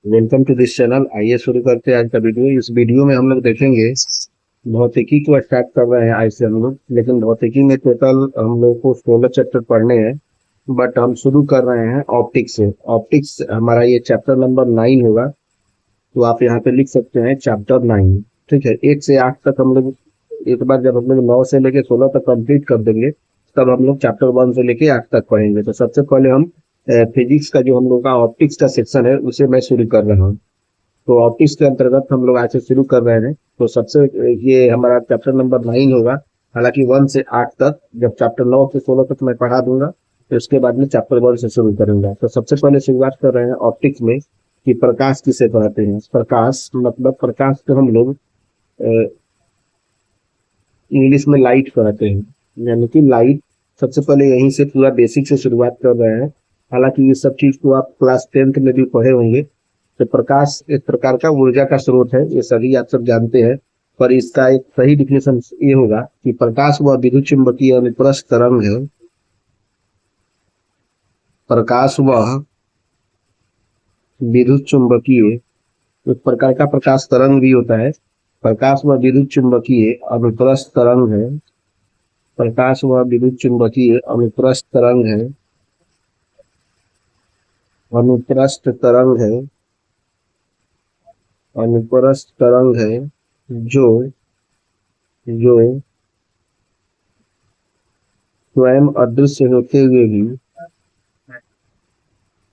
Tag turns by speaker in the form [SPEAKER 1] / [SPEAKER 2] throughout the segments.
[SPEAKER 1] Welcome to this channel. आइए शुरू करते हैं आज का वीडियो। इस वीडियो में हम लोग देखेंगे भौतिकी को स्टार्ट कर रहे हैं आज से हम लोग, लेकिन भौतिकी में टोटल हम लोग को 16 चैप्टर पढ़ने हैं। बट हम शुरू कर रहे हैं ऑप्टिक्स से। ऑप्टिक्स हमारा ये चैप्टर नंबर 9 होगा, तो आप यहाँ पे लिख सकते हैं चैप्टर 9। ठीक है, 1 से 8 तक हम लोग एक बार जब हम लोग 9 से लेके 16 तक कंप्लीट कर देंगे, तब हम लोग चैप्टर 1 से लेके 8 तक पढ़ेंगे। तो सबसे पहले हम फिजिक्स का जो हम लोग का ऑप्टिक्स का सेक्शन है उसे मैं शुरू कर रहा हूँ। तो ऑप्टिक्स के अंतर्गत हम लोग आज से शुरू कर रहे हैं। तो सबसे ये हमारा चैप्टर नंबर 9 होगा। हालांकि 1 से 8 तक, जब चैप्टर 9 से 16 तक मैं पढ़ा दूंगा, तो उसके बाद में चैप्टर 1 से शुरू करूंगा। तो सबसे पहले शुरुआत कर रहे हैं ऑप्टिक्स में कि प्रकाश किसे कहते हैं। प्रकाश मतलब प्रकाश को हम लोग इंग्लिश में लाइट कहते हैं, यानी कि लाइट। सबसे पहले यहीं से पूरा बेसिक से शुरुआत कर रहे हैं। हालांकि ये सब चीज को आप क्लास 10th में भी पढ़े होंगे। तो प्रकाश एक प्रकार का ऊर्जा का स्रोत है, ये सभी आप सब जानते हैं। पर इसका एक सही डिफिनेशन ये होगा कि प्रकाश वह विद्युत चुंबकीय अनुप्रस्थ तरंग है। प्रकाश वह विद्युत चुंबकीय, एक प्रकार का प्रकाश तरंग भी होता है। प्रकाश वह विद्युत चुंबकीय अनुप्रस्थ तरंग है। प्रकाश वह विद्युत चुंबकीय अनुप्रस्थ तरंग है। अनुप्रस्थ तरंग है। अनुप्रस्थ तरंग है जो जो स्वयं अदृश्य होते हुए भी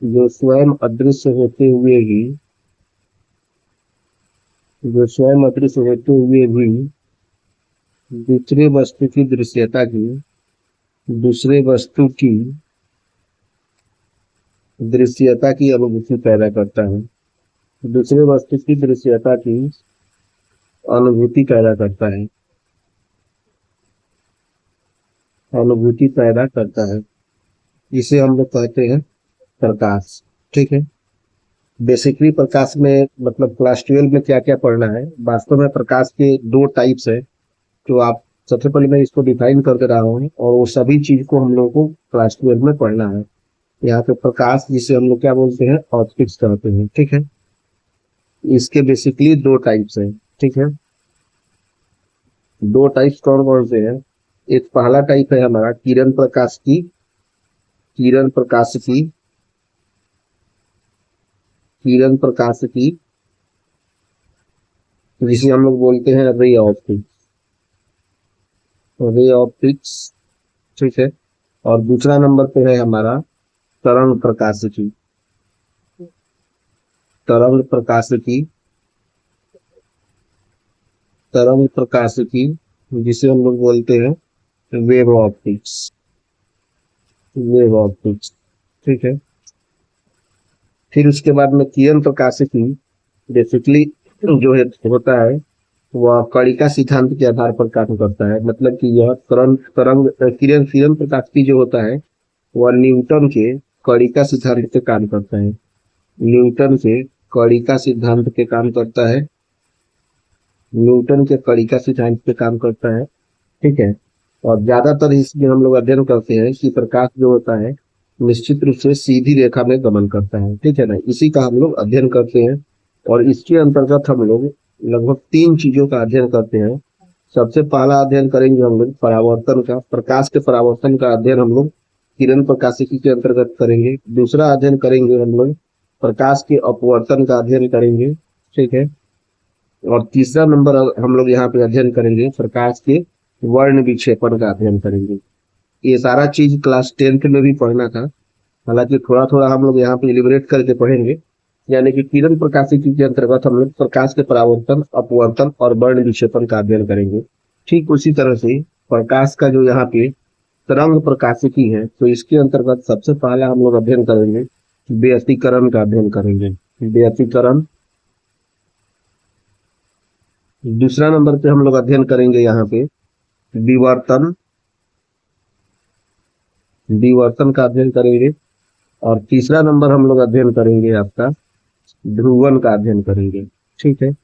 [SPEAKER 1] जो स्वयं अदृश्य होते हुए भी जो स्वयं अदृश्य होते हुए भी दूसरे वस्तु की दृश्यता की दूसरे वस्तु की दृश्यता की अनुभूति पैदा करता है। दूसरे वस्तु की दृश्यता की अनुभूति पैदा करता है। अनुभूति पैदा करता है, इसे हम लोग कहते हैं प्रकाश। ठीक है, बेसिकली प्रकाश में मतलब क्लास 12 में क्या क्या पढ़ना है। वास्तव में प्रकाश के 2 टाइप्स है। तो आप सबसे पहले मैं इसको डिफाइन करके रहा हूँ, और वो सभी चीज को हम लोग को क्लास 12 में पढ़ना है। यहाँ पे प्रकाश जिसे हम लोग क्या बोलते हैं, ऑप्टिक्स कहते हैं। ठीक है, इसके बेसिकली 2 टाइप्स है। ठीक है, 2 टाइप्स कौन कौन से हैं। एक पहला टाइप है हमारा किरण प्रकाश की। किरण प्रकाश की किरण प्रकाश की जिसे हम लोग बोलते हैं रे ऑप्टिक्स। Ray optics. ठीक है, और दूसरा नंबर पे है हमारा तरंग प्रकाश की। तरंग प्रकाश की तरंग प्रकाश की जिसे हम लोग बोलते हैं वेव ऑप्टिक्स। Wave optics. ठीक है, फिर उसके बाद में किरण प्रकाश की बेसिकली जो है होता है वह कणिका सिद्धांत के आधार पर काम करता है। मतलब कि यह तरंग तरंग किरण किरण प्रकाश की जो होता है वह न्यूटन के कणिका सिद्धांत पे काम करता है। न्यूटन के कणिका सिद्धांत पे काम करता है। न्यूटन के कणिका सिद्धांत पे काम करता है। ठीक है, और ज्यादातर इसमें हम लोग अध्ययन करते हैं कि प्रकाश जो होता है निश्चित रूप से सीधी रेखा में गमन करता है। ठीक है ना, इसी का हम लोग अध्ययन करते हैं। और इसके अंतर्गत हम लोग लगभग 3 चीजों का अध्ययन करते हैं। सबसे पहला अध्ययन करेंगे हम लोग परावर्तन का। प्रकाश के परावर्तन का अध्ययन हम लोग किरण प्रकाशिकी के अंतर्गत करेंगे। दूसरा अध्ययन करेंगे हम लोग प्रकाश के अपवर्तन का अध्ययन करेंगे। ठीक है, और तीसरा नंबर हम लोग यहाँ पे अध्ययन करेंगे प्रकाश के वर्ण विक्षेपण का अध्ययन करेंगे। ये सारा चीज क्लास 10th में भी पढ़ना था। हालांकि थोड़ा थोड़ा हम लोग यहाँ पे इलिबरेट करके पढ़ेंगे। यानी कि किरण प्रकाशिकी के अंतर्गत हम लोग प्रकाश के परावर्तन, अपवर्तन और वर्ण विक्षेपण का अध्ययन करेंगे। ठीक उसी तरह से प्रकाश का जो यहाँ पे तरंग प्रकाशिकी है, तो इसके अंतर्गत सबसे पहला हम लोग अध्ययन करेंगे व्यतिकरण का अध्ययन करेंगे। व्यतिकरण। दूसरा नंबर पे हम लोग अध्ययन करेंगे यहाँ पे विवर्तन। विवर्तन का अध्ययन करेंगे। और तीसरा नंबर हम लोग अध्ययन करेंगे आपका ध्रुवन का अध्ययन करेंगे। ठीक है,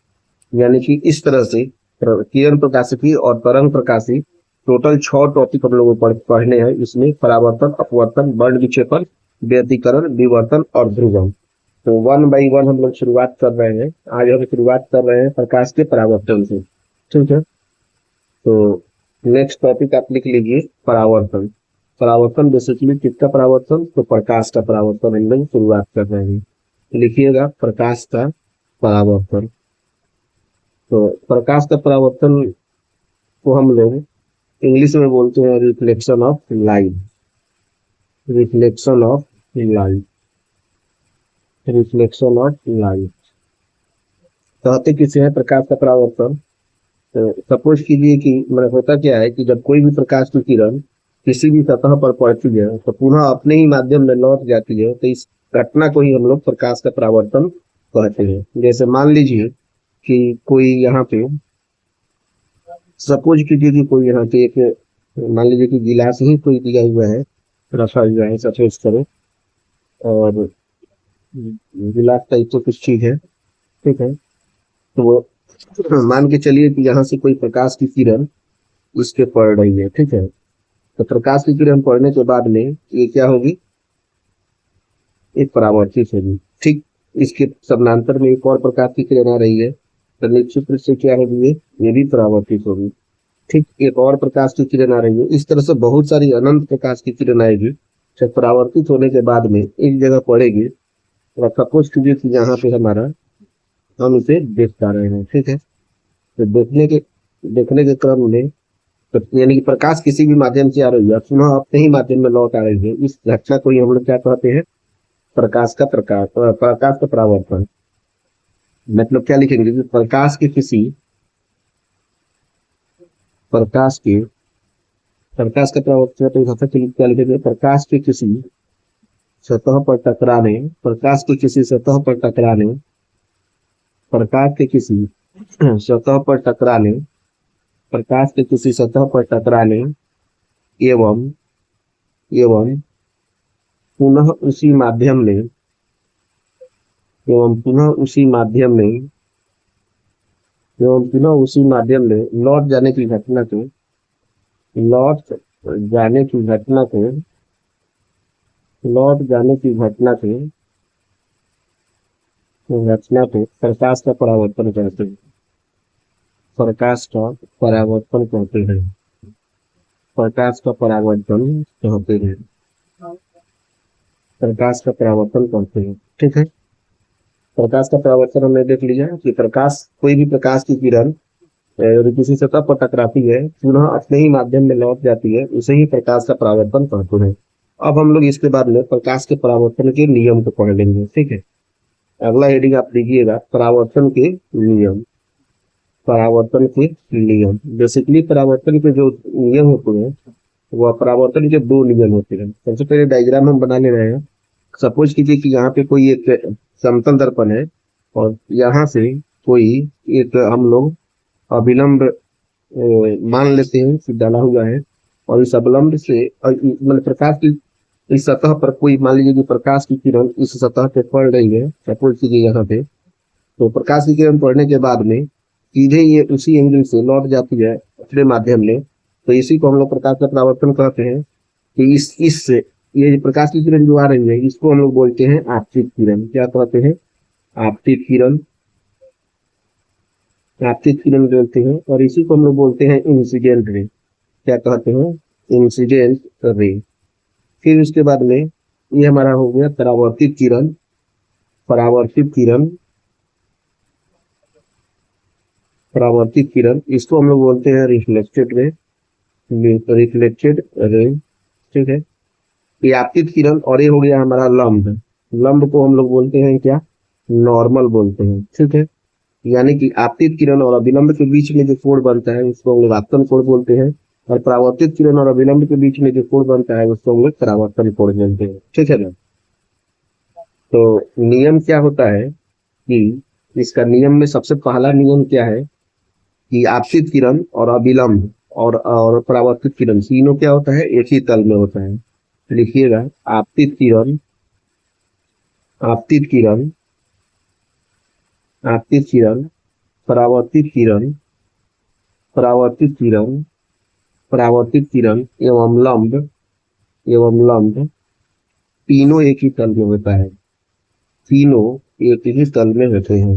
[SPEAKER 1] यानी कि इस तरह से किरण प्रकाशिकी और तरंग प्रकाशी टोटल 6 टॉपिक हम लोगों को पढ़ने हैं। इसमें परावर्तन, अपवर्तन, वर्ण विक्षेपण, व्यतिकरण, विवर्तन और ध्रुवन। तो 1 बाई 1 हम लोग शुरुआत कर रहे हैं। आज हम शुरुआत कर रहे हैं प्रकाश के परावर्तन से। ठीक है, तो नेक्स्ट टॉपिक आप लिख लीजिए परावर्तन। परावर्तन बेसिकली किसका परावर्तन? तो प्रकाश का परावर्तन हम लोग शुरुआत कर रहे हैं। लिखिएगा प्रकाश का परावर्तन। तो प्रकाश का परावर्तन को हम लोग इंग्लिश में बोलते हैं reflection of light. Reflection of light, reflection of light कहते किसे है प्रकाश का परावर्तन? तो सपोज कीजिए कि मतलब होता क्या है कि जब कोई भी प्रकाश की किरण किसी भी सतह पर पड़ती है तो पुनः अपने ही माध्यम में लौट जाती है, तो इस घटना को ही हम लोग प्रकाश का परावर्तन कहते हैं। जैसे मान लीजिए कि कोई यहाँ पे, सपोज कीजिए कि कोई यहाँ पे एक, मान लीजिए कि गिलास ही कोई दिया हुआ है, रखा हुआ है सफेद करो, और गिलास टाइप से कुछ चीज है। ठीक है, तो वो मान के चलिए कि यहाँ से कोई प्रकाश की किरण इस पे पड़ रही है। ठीक है, तो प्रकाश की किरण पड़ने के बाद में ये क्या होगी? एक परावर्तित होगी। ठीक, इसके समानांतर में एक और प्रकाश की किरण आ रही है, तो निश्चित रूप से क्या होगी? ये भी परावर्तित होगी। ठीक, एक और प्रकाश की किरण आ रही है। इस तरह से बहुत सारी अनंत प्रकाश की किरण आएगी, जब परावर्तित होने के बाद में एक जगह पड़ेगी। और सपोज कीजिए कि यहाँ पे हमारा, हम इसे देख पा रहे हैं। ठीक है, तो देखने के क्रम में, तो यानी कि प्रकाश किसी भी माध्यम से आ रही है, पुनः अपने ही माध्यम में लौट आ रही है, इस घटना को ही हम लोग क्या कहते हैं? प्रकाश का परावर्तन। मतलब क्या लिखेंगे कि प्रकाश का परावर्तन, तो सबसे पहले क्या लिखेंगे? प्रकाश के किसी सतह पर टकराने, प्रकाश के किसी सतह पर टकराने, प्रकाश के किसी सतह पर टकराने, प्रकाश के किसी सतह पर टकराने एवं एवं पुनः उसी माध्यम में, एवं पुनः उसी माध्यम में, एवं पुनः उसी माध्यम में लौट जाने की घटना को, लौट जाने की घटना को, लौट जाने की घटना को प्रकाश का परावर्तन कहते हैं। प्रकाश का परावर्तन कहते हैं। प्रकाश का परावर्तन कहते हैं। प्रकाश का परावर्तन कहते हैं। ठीक है, प्रकाश का परावर्तन हमने देख लिया कि प्रकाश, कोई भी प्रकाश की किरण किसी सतह पर टकराती है, पुनः अपने ही माध्यम में लौट जाती है, उसे ही प्रकाश का परावर्तन कहते हैं। अब हम लोग इसके बाद में प्रकाश के परावर्तन के नियम को पढ़ लेंगे। ठीक है, अगला हेडिंग आप लीजिएगा परावर्तन के नियम। परावर्तन के नियम, बेसिकली परावर्तन के जो नियम होते हैं, वह परावर्तन के 2 नियम होते हैं। सबसे पहले डायग्राम हम बना ले रहे हैं। सपोज कीजिए कि यहाँ पे कोई एक समतल दर्पण है, और यहाँ से कोई एक हम लोग अभिलंब मान लेते हैं कि डाला हुआ है, और इस अवलंब से मतलब प्रकाश की इस सतह पर कोई, मान लीजिए कि प्रकाश की किरण इस सतह पे पड़ रही है, सपोज कीजिए यहाँ पे, तो प्रकाश की किरण पड़ने के बाद में सीधे ये उसी एंगल से लौट जाती है अपने माध्यम में, तो इसी को हम लोग प्रकाश का परावर्तन कहते हैं। कि इस ये प्रकाश की किरण जो आ रही है, इसको हम लोग बोलते हैं आपतित किरण। क्या कहते हैं? आपतित किरण। आपतित किरण बोलते हैं, और इसी को हम लोग बोलते हैं इंसिडेंट रे। क्या कहते हैं? Incident ray. फिर उसके बाद में ये हमारा हो गया परावर्तित किरण। परावर्तित किरण, परावर्तित किरण, इसको हम लोग बोलते हैं रिफ्लेक्टेड रे। Reflected ray. ठीक है, ये आपतित किरण, और ये हो गया हमारा लंब। लंब को हम लोग बोलते हैं क्या? नॉर्मल बोलते हैं। ठीक है, यानी कि आपतित किरण और अभिलंब के बीच में जो कोण बनता है उसको हम लोग आपतन कोण बोलते हैं, और परावर्तित किरण और अभिलंब के बीच में जो कोण बनता है उसको हम लोग परावर्तन कोण बोलते हैं। ठीक है ना? तो नियम क्या होता है कि इसका नियम में सबसे पहला नियम क्या है कि आपतित किरण और अभिलंब और परावर्तित किरण तीनों क्या होता है? एक ही तल में होता है। लिखिएगा आपतित किरण, आपतित किरण, आपतित किरण, परावर्तित किरण, परावर्तित किरण, परावर्तित किरण एवं लंब, एवं लंब, तीनों एक ही तल में होता है। तीनों एक ही तल में होते हैं,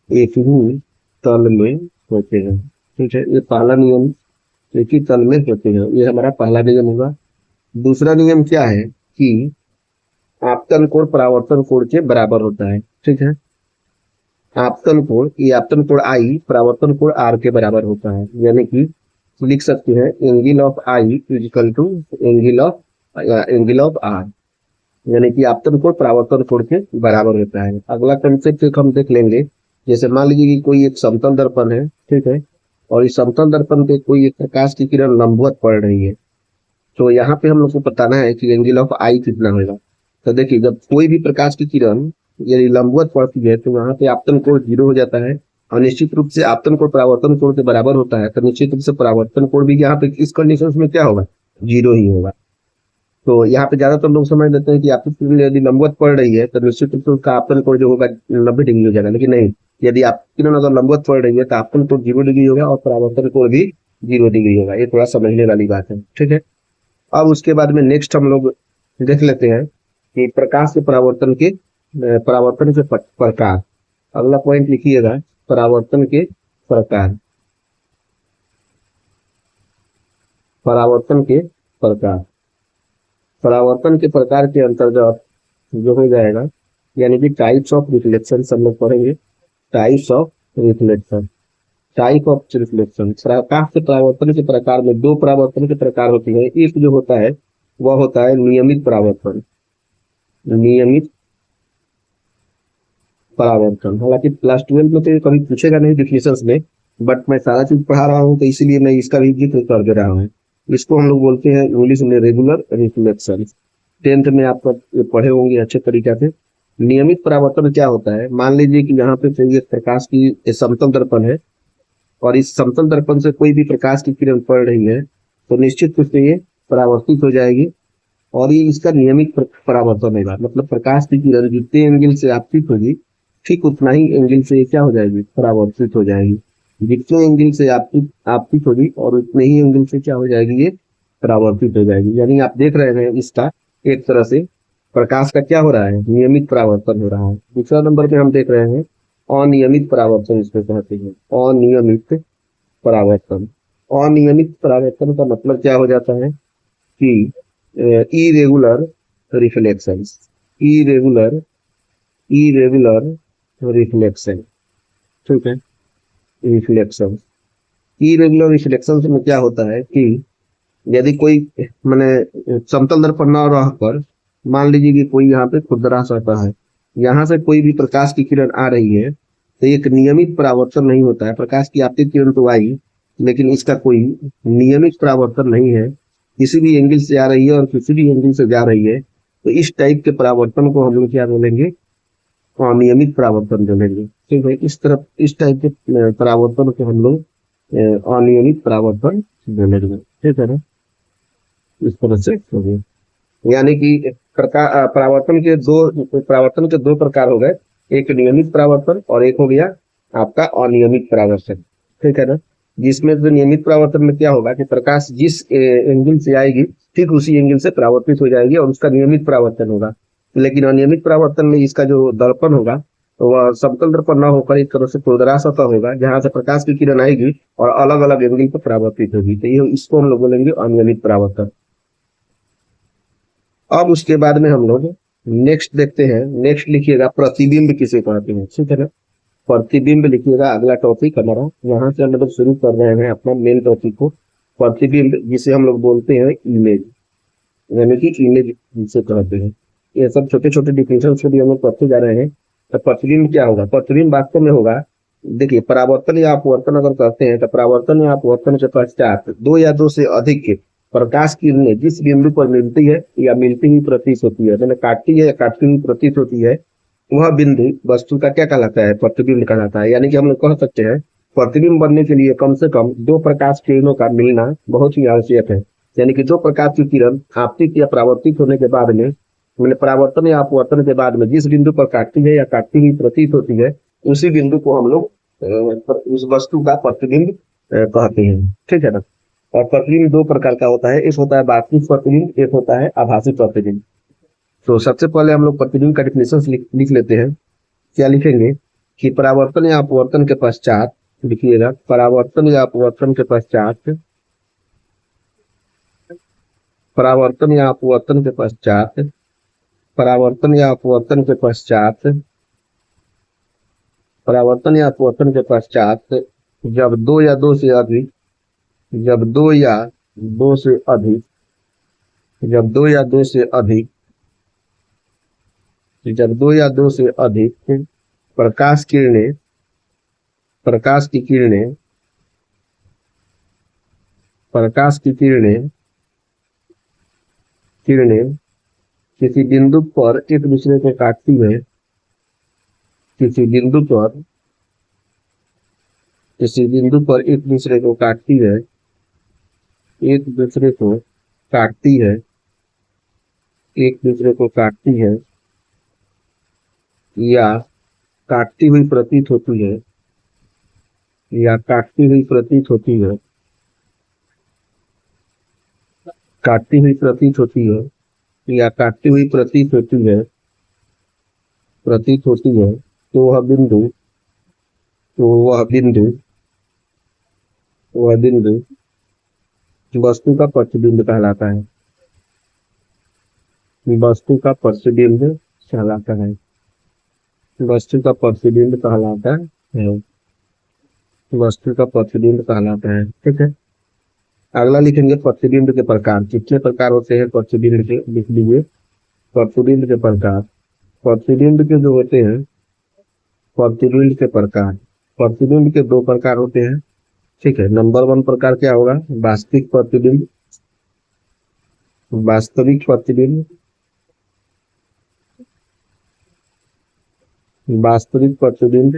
[SPEAKER 1] एक ही तल में होते हैं। ठीक है, ये पहला नियम, एक ही तल में होते हैं, ये हमारा पहला नियम होगा। दूसरा नियम क्या है कि आपतन कोण परावर्तन कोण के बराबर होता है। ठीक है, आपतन कोण, ये आपतन कोण आई परावर्तन कोण आर के बराबर होता है, यानी कि लिख सकते हैं angle of I is equal to angle of R, यानी कि आपतन कोण परावर्तन कोण के बराबर होता है। अगला कंसेप्ट एक हम देख लेंगे, जैसे मान लीजिए कि कोई एक समतल दर्पण है, ठीक है, और इस समतल दर्पण पे कोई एक प्रकाश की किरण लंबवत पड़ रही है, तो यहाँ पे हम लोग को बताना है कि एंगल ऑफ आई कितना होगा। तो देखिए, जब कोई भी प्रकाश की किरण यदि लंबवत पड़ती है तो वहां पे आपतन कोण 0 हो जाता है, और निश्चित रूप से आपतन कोण परावर्तन कोण के बराबर होता है, तो निश्चित रूप से परावर्तन कोण भी यहाँ पे इस कंडीशन में क्या होगा, 0 ही होगा। तो यहाँ पे ज्यादातर लोग समझ लेते हैं कि आपकी किरण यदि लंबवत पड़ रही है तो निश्चित रूप से उसका आपतन कोण जो होगा 90 डिग्री हो जाएगा, लेकिन नहीं, यदि आप किरण अगर लंबवत पड़ रही है तो आपतन कोण 0 डिग्री होगा और परावर्तन कोण भी 0 डिग्री होगा। ये थोड़ा समझने वाली बात है। ठीक है, अब उसके बाद में नेक्स्ट हम लोग देख लेते हैं कि प्रकाश के परावर्तन के प्रकार। अगला पॉइंट लिखिएगा, परावर्तन के प्रकार, परावर्तन के प्रकार, परावर्तन के प्रकार के अंतर्गत जो हो जाएगा, यानी कि टाइप्स ऑफ रिफ्लेक्शन हम लोग पढ़ेंगे। Types of reflection, type of reflection, प्रकाश के परावर्तन के प्रकार में दो परावर्तन के प्रकार होती है। एक जो होता है वह होता है नियमित परावर्तन, नियमित परावर्तन। हालांकि क्लास 12 में तो कभी पूछेगा नहीं डिफिनेशन में, बट मैं सारा चीज पढ़ा रहा हूँ तो इसीलिए मैं इसका भी जिक्र कर दे रहा हूँ। इसको हम लोग बोलते हैं इंग्लिश में रेगुलर रिफ्लेक्शन। 10th में आप पढ़े होंगे अच्छे तरीके से। नियमित परावर्तन क्या होता है, मान लीजिए कि यहाँ पे एक प्रकाश की समतल दर्पण है और इस समतल दर्पण से कोई भी प्रकाश की किरण पड़ रही है तो निश्चित रूप से ये परावर्तित हो जाएगी, और ये इसका नियमित परावर्तन होगा। मतलब प्रकाश की किरण जितने एंगल से आपतित होगी ठीक उतना ही एंगल से क्या हो जाएगी, परावर्तित हो जाएगी। जितने एंगल से आपतित होगी और उतने ही एंगल से क्या हो जाएगी, ये परावर्तित हो जाएगी। यानी आप देख रहे हैं इसका एक तरह से प्रकाश का क्या हो रहा है, नियमित परावर्तन हो रहा है। दूसरा नंबर पे हम देख रहे हैं अनियमित परावर्तन, इसको कहते हैं अनियमित परावर्तन। अनियमित परावर्तन का मतलब क्या हो जाता है कि irregular reflection, irregular irregular reflection. ठीक है, रिफ्लेक्शन, इरेगुलर रिफ्लेक्शन में क्या होता है कि यदि कोई माने समतल दर्पण न रहकर मान लीजिए कि कोई यहाँ पे खुरदरास सतह है, यहाँ से कोई भी प्रकाश की किरण आ रही है तो एक नियमित परावर्तन नहीं होता है। प्रकाश की आपतित किरण तो आई लेकिन इसका कोई नियमित परावर्तन नहीं है, किसी भी एंगल से आ रही है और किसी भी एंगल से जा रही है, तो इस टाइप के परावर्तन को हम लोग क्या बोलेंगे, अनियमित परावर्तन बोलेंगे। ठीक है, इस टाइप के परावर्तन को हम लोग अनियमित परावर्तन बोलेंगे। ठीक है ना, इस तरह से होगी। यानी कि परावर्तन के दो प्रकार हो गए, एक नियमित परावर्तन और एक हो गया आपका अनियमित परावर्तन। ठीक है ना, जिसमें जो नियमित परावर्तन में क्या होगा कि प्रकाश जिस एंगल से आएगी ठीक उसी एंगल से परावर्तित हो जाएगी और उसका नियमित परावर्तन होगा। लेकिन अनियमित परावर्तन में इसका जो दर्पण होगा तो वह समतल दर्पण न होकर एक तरह से खुरदरा सतह होगा जहां से प्रकाश की किरण आएगी और अलग अलग एंगल पर परावर्तित होगी, तो ये इसको हम लोग बोलेंगे अनियमित परावर्तन। अब उसके बाद में हम लोग नेक्स्ट देखते हैं, नेक्स्ट लिखिएगा प्रतिबिंब किसे कहते हैं। ठीक है ना, प्रतिबिंब लिखिएगा, अगला टॉपिक हमारा। यहाँ से हम लोग शुरू कर रहे हैं अपना मेन टॉपिक को, प्रतिबिंब जिसे हम लोग बोलते हैं इमेज, यानी कि इमेज जिसे कहते हैं। ये सब छोटे छोटे डिफिनेशन से भी हम लोग पढ़ते जा रहे हैं। तो प्रतिबिंब क्या होगा, प्रतिबिंब वास्तव में होगा, देखिए परावर्तन या अपवर्तन अगर कहते हैं तो परावर्तन या अपवर्तन के पश्चात दो या दो से अधिक प्रकाश की किरणें जिस बिंदु पर मिलती है या मिलती हुई प्रतीत होती है, मैंने काटती है या काटती हुई प्रतीत होती है, वह बिंदु वस्तु का क्या कहलाता है, प्रतिबिंब कहलाता है। यानी कि हम लोग कह सकते हैं प्रतिबिंब बनने के लिए कम से कम दो प्रकाश किरणों का मिलना बहुत ही आवश्यक है। यानी कि दो प्रकाश की किरण आपतित या परावर्तित होने के बाद में, मैंने परावर्तन या अपवर्तन के बाद में जिस बिंदु पर काटती है या काटती हुई प्रतीत होती है उसी बिंदु को हम लोग उस वस्तु का प्रतिबिंब कहते हैं। ठीक है ना, और प्रतिबिंब दो प्रकार का होता है, एक होता है वास्तविक प्रतिबिंब, एक होता है आभासी प्रतिबिंब। तो सबसे पहले हम लोग प्रतिबिंब का डिफिनेशन लिख लेते हैं। क्या लिखेंगे कि परावर्तन या अपवर्तन के पश्चात, लिखिएगा, परावर्तन या अपवर्तन के पश्चात, परावर्तन या अपवर्तन के पश्चात, परावर्तन या अपवर्तन के पश्चात, परावर्तन या अपवर्तन के पश्चात जब दो या दो से अधिक, जब दो या दो से अधिक, जब दो या दो से अधिक, जब दो या दो से अधिक प्रकाश किरणें, प्रकाश की किरणें, प्रकाश की किरणें, किरणें किसी बिंदु पर एक दूसरे को काटती है, किसी बिंदु पर, किसी बिंदु पर एक दूसरे को काटती है, एक दूसरे को काटती है, एक दूसरे को काटती है या काटती हुई प्रतीत होती है, या काटती हुई प्रतीत होती है, काटती हुई प्रतीत होती है, या काटती हुई प्रतीत होती है, प्रतीत होती है, तो वह बिंदु, तो वह बिंदु, वह बिंदु वस्तु का प्रतिबिंब कहलाता है, वस्तु का प्रतिबिंब कहलाता है, वस्तु का प्रतिबिंब कहलाता है, वस्तु का प्रतिबिंब कहलाता है। ठीक है, अगला लिखेंगे प्रतिबिंब के प्रकार। कितने प्रकार होते हैं प्रतिबिंब के, लिख लीजिए। प्रतिबिंब के प्रकार, प्रतिबिंब के जो होते हैं, प्रतिबिंब के प्रकार, प्रतिबिंब के दो प्रकार होते हैं। ठीक है, नंबर 1 प्रकार क्या होगा, वास्तविक प्रतिबिंब, वास्तविक प्रतिबिंब, वास्तविक प्रतिबिंब,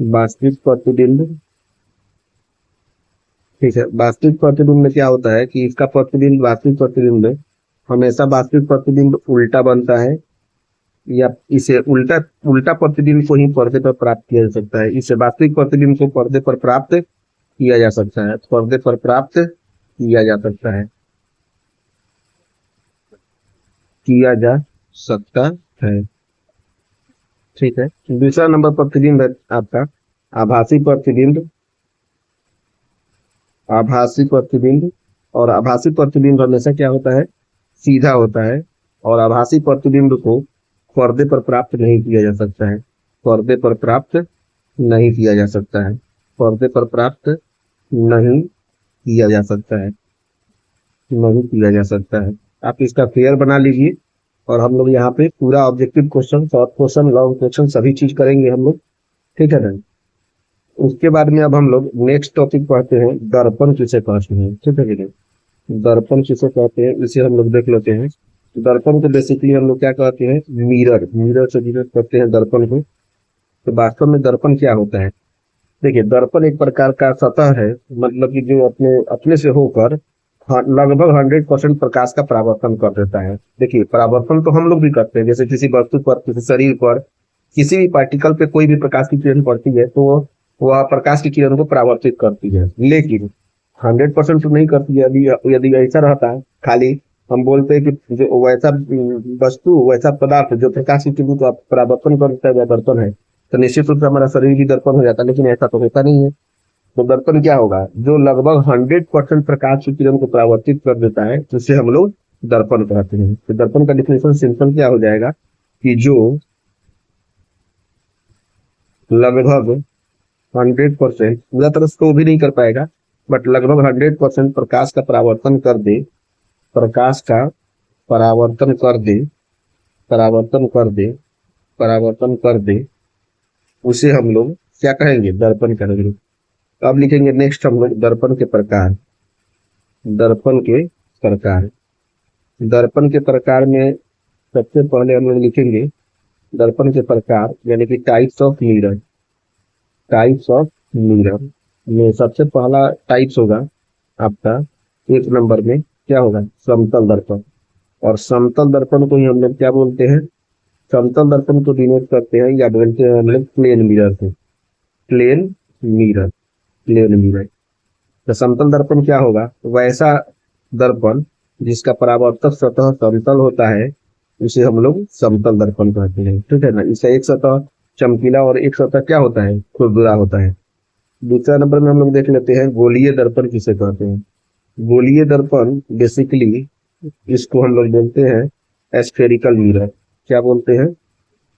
[SPEAKER 1] वास्तविक प्रतिबिंब। ठीक है, वास्तविक प्रतिबिंब में क्या होता है कि इसका प्रतिबिंब, वास्तविक प्रतिबिंब में हमेशा वास्तविक प्रतिबिंब उल्टा बनता है, या इसे उल्टा उल्टा प्रतिबिंब को ही पर्दे पर प्राप्त किया जा सकता है। इसे वास्तविक प्रतिबिंब को पर्दे पर प्राप्त किया जा सकता है, पर्दे पर प्राप्त किया जा सकता है, किया जा सकता है। ठीक है, दूसरा नंबर प्रतिबिंब है आपका आभासी प्रतिबिंब, आभासी प्रतिबिंब। और आभासी प्रतिबिंब हमेशा क्या होता है, सीधा होता है, और आभासी प्रतिबिंब को पर्दे पर प्राप्त नहीं किया जा सकता है, पर्दे पर प्राप्त नहीं किया जा सकता है, पर्दे पर प्राप्त नहीं किया जा सकता है, नहीं किया जा सकता है। आप इसका फेयर बना लीजिए, और हम लोग यहाँ पे पूरा objective question, short question, long question सभी चीज करेंगे हम लोग। ठीक है ना। उसके बाद में अब हम लोग नेक्स्ट टॉपिक पढ़ते हैं, दर्पण किसे कहते हैं। ठीक है कि नहीं, दर्पण किसे कहते हैं इसे हम लोग देख लेते हैं। दर्पण को बेसिकली हम लोग क्या कहते हैं, मिरर, मिरर से डिनोट करते हैं दर्पण को। तो वास्तव में दर्पण क्या होता है, देखिए, दर्पण एक प्रकार का सतह है, मतलब कि जो अपने अपने से होकर लगभग 100% प्रकाश का परावर्तन कर देता है। देखिए, परावर्तन तो हम लोग भी करते हैं, जैसे किसी वस्तु पर, किसी शरीर पर, किसी भी पार्टिकल पे कोई भी प्रकाश की किरण पड़ती है तो वह प्रकाश की किरण को परावर्तित करती है, लेकिन 100% तो नहीं करती है। यदि यदि ऐसा रहता है, खाली हम बोलते हैं कि जो वैसा वस्तु, वैसा पदार्थ जो प्रकाश की किरण को परावर्तन करता है वह दर्पण है, तो निश्चित रूप से हमारा शरीर भी दर्पण हो जाता है, लेकिन ऐसा तो होता नहीं है। तो दर्पण क्या होगा, जो लगभग 100% प्रकाश की किरण को परावर्तित कर देता है, जिसे हम लोग दर्पण कहते हैं। तो दर्पण का डिफिनेशन सिंपल क्या हो जाएगा कि जो लगभग 100%, पूरा तरह से वो भी नहीं कर पाएगा, बट लगभग 100% प्रकाश का परावर्तन कर दे, प्रकाश का परावर्तन कर दे, परावर्तन कर दे, परावर्तन कर दे, उसे हम लोग क्या कहेंगे, दर्पण कहेंगे। अब लिखेंगे नेक्स्ट हम लोग दर्पण के प्रकार, दर्पण के प्रकार। दर्पण के प्रकार में सबसे पहले हम लोग लिखेंगे दर्पण के प्रकार, यानी कि types of mirror. Types of mirror में सबसे पहला टाइप्स होगा आपका 1 नंबर में क्या होगा, समतल दर्पण। और समतल दर्पण को ही हम लोग क्या बोलते हैं, समतल दर्पण को डिनोट करते हैं या बोलते हैं हम लोग प्लेन मिरर से, प्लेन मिरर, प्लेन मिरर। तो समतल दर्पण क्या होगा, वैसा दर्पण जिसका परावर्तक सतह समतल होता है उसे हम लोग समतल दर्पण कहते हैं। ठीक है ना, इसका एक सतह चमकीला और एक सतह क्या होता है, खुरदुरा होता है। दूसरा नंबर में हम लोग देख लेते हैं गोलीय दर्पण किसे कहते हैं। गोलीय दर्पण बेसिकली इसको हम लोग बोलते हैं एस्फेरिकल मिरर। क्या बोलते हैं,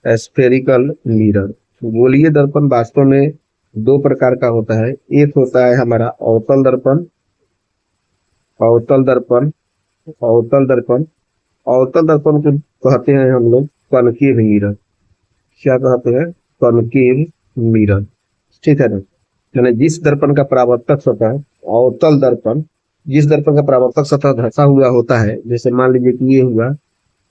[SPEAKER 1] एस्फेरिकल मिरर। गोलीय दर्पण वास्तव में दो प्रकार का होता है। एक होता है हमारा अवतल दर्पण, अवतल दर्पण, अवतल दर्पण। अवतल दर्पण को कहते हैं हम लोग कनकेव मिरर। क्या कहते हैं, कनकेव मिरर। ठीक है ना, यानी जिस दर्पण का परावर्तक सतह अवतल दर्पण, जिस दर्पण का परावर्तक सतह धंसा हुआ होता है, जैसे मान लीजिए कि ये हुआ,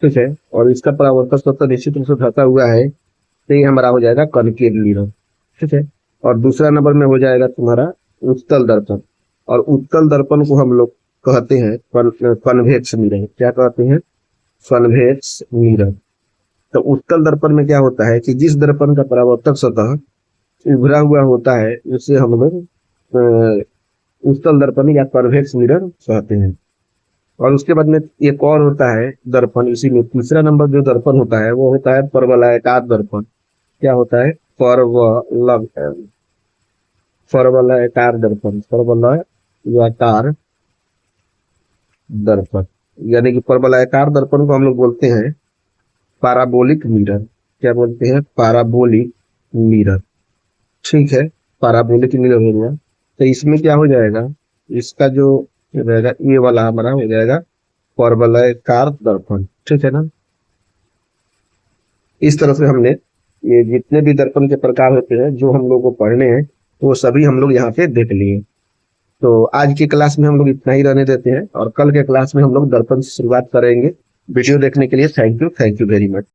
[SPEAKER 1] ठीक है, और इसका परावर्तक सतह निश्चित रूप से धंसा हुआ है, तो ये हमारा हो जाएगा कनकेव मिरर। ठीक है, और दूसरा नंबर में हो जाएगा तुम्हारा उत्तल दर्पण। और उत्तल दर्पण को हम लोग कहते हैं कन्वेक्स मिरर। क्या कहते हैं, कन्वेक्स मिरर। तो उत्तल दर्पण में क्या होता है कि जिस दर्पण का परावर्तक सतह उभरा हुआ होता है उसे हम लोग उत्तल दर्पण या कन्वेक्स मिरर कहते हैं। और उसके बाद में एक और होता है दर्पण, इसी में तीसरा नंबर जो दर्पण होता है वो होता है परवलयाकार दर्पण। क्या होता है, परवलयाकार दर्पण, परवलयाकार दर्पण। यानी कि परवलयाकार दर्पण को हम लोग बोलते हैं पैराबोलिक मिरर। क्या बोलते हैं, पैराबोलिक मिरर। ठीक है, पैराबोलिक मिरर हो गया। तो इसमें क्या हो जाएगा, इसका जो रहेगा ये वाला हमारा हो जाएगा परवलयाकार दर्पण। ठीक है ना, इस तरह से हमने ये जितने भी दर्पण के प्रकार होते हैं जो हम लोग को पढ़ने हैं वो सभी हम लोग यहाँ पे देख लिए। तो आज की क्लास में हम लोग इतना ही रहने देते हैं और कल के क्लास में हम लोग दर्पण से शुरुआत करेंगे। वीडियो देखने के लिए थैंक यू वेरी मच।